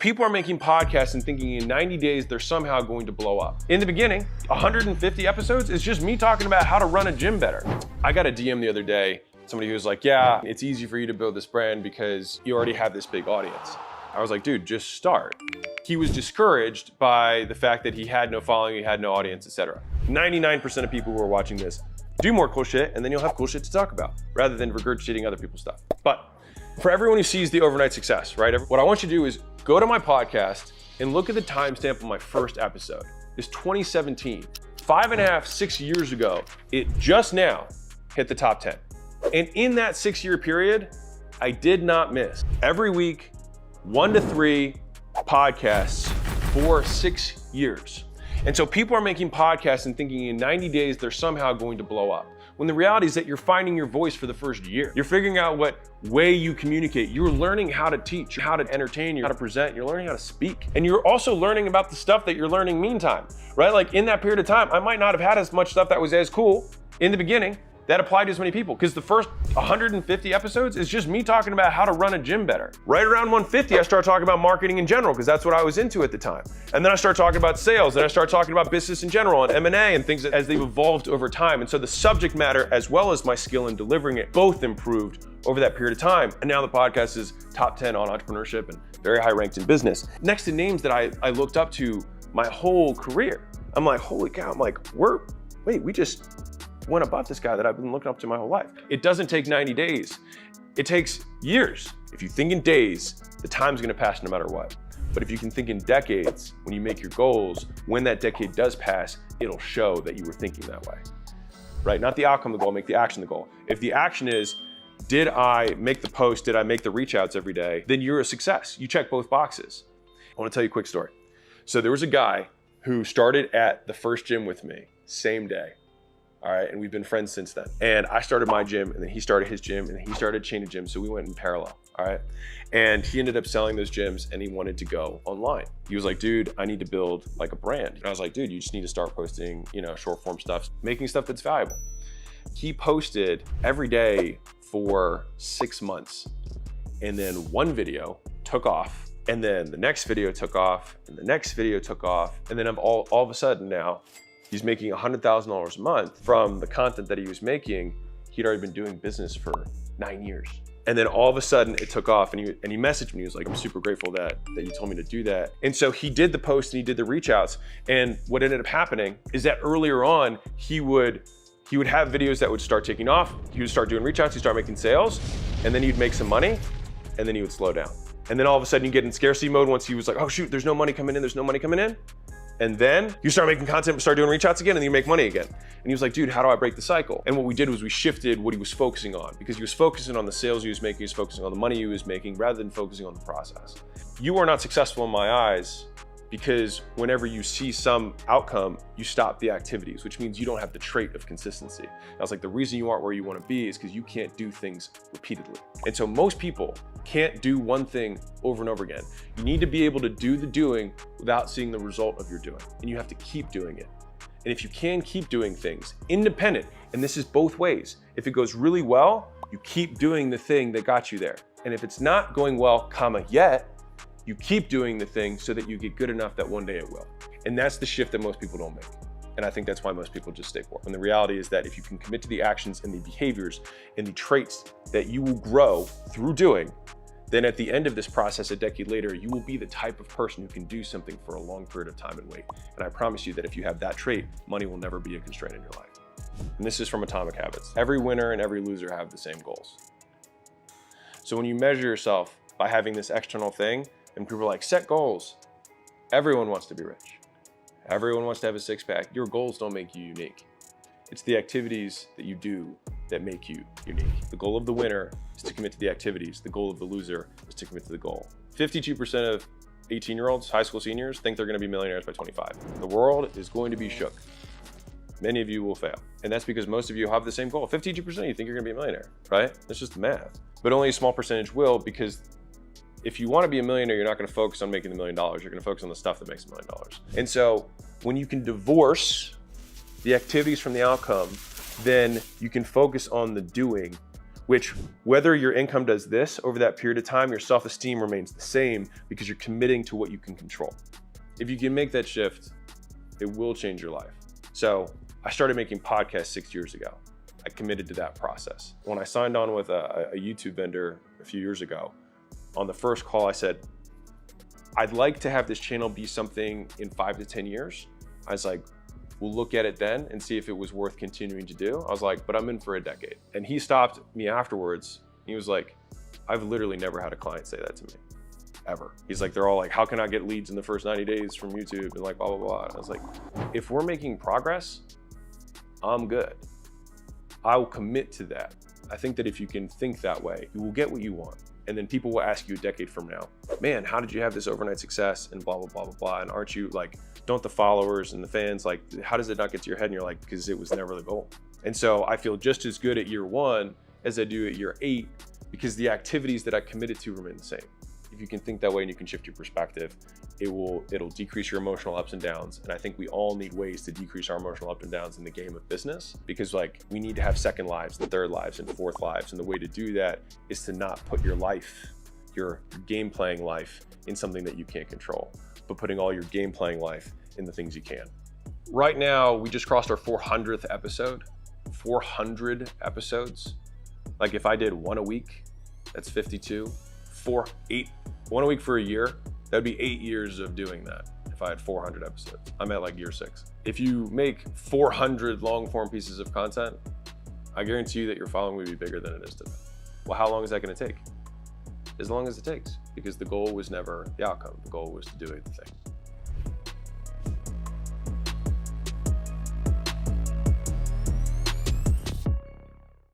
People are making podcasts and thinking in 90 days they're somehow going to blow up. In the beginning, 150 episodes is just me talking about how to run a gym better. I got a DM the other day, somebody who was like, yeah, it's easy for you to build this brand because you already have this big audience. I was like, dude, just start. He was discouraged by the fact that he had no following, he had no audience, etc. 99% of people who are watching this do more cool shit, and then you'll have cool shit to talk about rather than regurgitating other people's stuff. But for everyone who sees the overnight success, right? What I want you to do is go to my podcast and look at the timestamp of my first episode. It's 2017. 5.5, 6 years ago, it just now hit the top 10. And in that 6-year period, I did not miss. Every week, 1 to 3 podcasts for 6 years. And so people are making podcasts and thinking in 90 days they're somehow going to blow up. When the reality is that you're finding your voice for the first year. You're figuring out what way you communicate. You're learning how to teach, how to entertain, how to present. You're learning how to speak. And you're also learning about the stuff that you're learning meantime, right? Like in that period of time, I might not have had as much stuff that was as cool in the beginning that applied to as many people, because the first 150 episodes is just me talking about how to run a gym better. Right around 150, I start talking about marketing in general, because that's what I was into at the time. And then I start talking about sales, then I start talking about business in general and M&A and things as they've evolved over time. And so the subject matter, as well as my skill in delivering it, both improved over that period of time. And now the podcast is top 10 on entrepreneurship and very high ranked in business. Next to names that I looked up to my whole career. I'm like, holy cow, I'm like, we just went above this guy that I've been looking up to my whole life. It doesn't take 90 days. It takes years. If you think in days, the time's gonna pass no matter what. But if you can think in decades, when you make your goals, when that decade does pass, it'll show that you were thinking that way, right? Not the outcome of the goal, make the action the goal. If the action is, did I make the post, did I make the reach outs every day, then you're a success. You check both boxes. I wanna tell you a quick story. So there was a guy who started at the first gym with me, same day. All right, and we've been friends since then. And I started my gym, and then he started his gym, and then he started a chain of gyms, so we went in parallel, all right? And he ended up selling those gyms, and he wanted to go online. He was like, dude, I need to build like a brand. And I was like, dude, you just need to start posting, short form stuff, making stuff that's valuable. He posted every day for 6 months, and then one video took off, and then the next video took off, and the next video took off, and then all of a sudden now, he's making $100,000 a month from the content that he was making. He'd already been doing business for 9 years. And then all of a sudden it took off, and he messaged me. He was like, I'm super grateful that you told me to do that. And so he did the post and he did the reach outs. And what ended up happening is that earlier on, he would have videos that would start taking off. He would start doing reach outs, he'd start making sales, and then he'd make some money, and then he would slow down. And then all of a sudden you get in scarcity mode once he was like, oh shoot, there's no money coming in. And then you start making content, start doing reach outs again, and then you make money again. And he was like, dude, how do I break the cycle? And what we did was we shifted what he was focusing on, because he was focusing on the sales he was making, he was focusing on the money he was making, rather than focusing on the process. You are not successful in my eyes because whenever you see some outcome, you stop the activities, which means you don't have the trait of consistency. I was like, the reason you aren't where you want to be is because you can't do things repeatedly. And so most people can't do one thing over and over again. You need to be able to do the doing without seeing the result of your doing. And you have to keep doing it. And if you can keep doing things independent, and this is both ways, if it goes really well, you keep doing the thing that got you there. And if it's not going well, yet, you keep doing the thing so that you get good enough that one day it will. And that's the shift that most people don't make. And I think that's why most people just stay poor. And the reality is that if you can commit to the actions and the behaviors and the traits that you will grow through doing, then at the end of this process, a decade later, you will be the type of person who can do something for a long period of time and wait. And I promise you that if you have that trait, money will never be a constraint in your life. And this is from Atomic Habits. Every winner and every loser have the same goals. So when you measure yourself by having this external thing, and people are like, set goals. Everyone wants to be rich. Everyone wants to have a six-pack. Your goals don't make you unique. It's the activities that you do that make you unique. The goal of the winner is to commit to the activities. The goal of the loser is to commit to the goal. 52% of 18-year-olds, high school seniors, think they're gonna be millionaires by 25. The world is going to be shook. Many of you will fail. And that's because most of you have the same goal. 52% of you think you're gonna be a millionaire, right? That's just the math. But only a small percentage will, because if you want to be a millionaire, you're not going to focus on making $1 million. You're going to focus on the stuff that makes $1 million. And so when you can divorce the activities from the outcome, then you can focus on the doing, which whether your income does this over that period of time, your self-esteem remains the same because you're committing to what you can control. If you can make that shift, it will change your life. So I started making podcasts 6 years ago. I committed to that process. When I signed on with a YouTube vendor a few years ago, on the first call I said, I'd like to have this channel be something in 5 to 10 years. I was like, we'll look at it then and see if it was worth continuing to do. I was like, but I'm in for a decade. And he stopped me afterwards. He was like, I've literally never had a client say that to me, ever. He's like, they're all like, how can I get leads in the first 90 days from YouTube? And like, blah, blah, blah. And I was like, if we're making progress, I'm good. I will commit to that. I think that if you can think that way, you will get what you want. And then people will ask you a decade from now, man, how did you have this overnight success and blah, blah, blah, blah, blah. And aren't you like, don't the followers and the fans, like, how does it not get to your head? And you're like, because it was never the goal. And so I feel just as good at year 1 as I do at year 8, because the activities that I committed to remain the same. If you can think that way and you can shift your perspective, it'll decrease your emotional ups and downs. And I think we all need ways to decrease our emotional ups and downs in the game of business, because like we need to have second lives and third lives and fourth lives. And the way to do that is to not put your life, your game playing life, in something that you can't control, but putting all your game playing life in the things you can. Right now, we just crossed our 400th episode. 400 episodes. Like if I did 1 a week, that's 52. 1 a week for a year, that'd be 8 years of doing that if I had 400 episodes. I'm at like year 6. If you make 400 long form pieces of content, I guarantee you that your following will be bigger than it is today. Well, how long is that gonna take? As long as it takes, because the goal was never the outcome. The goal was to do the thing.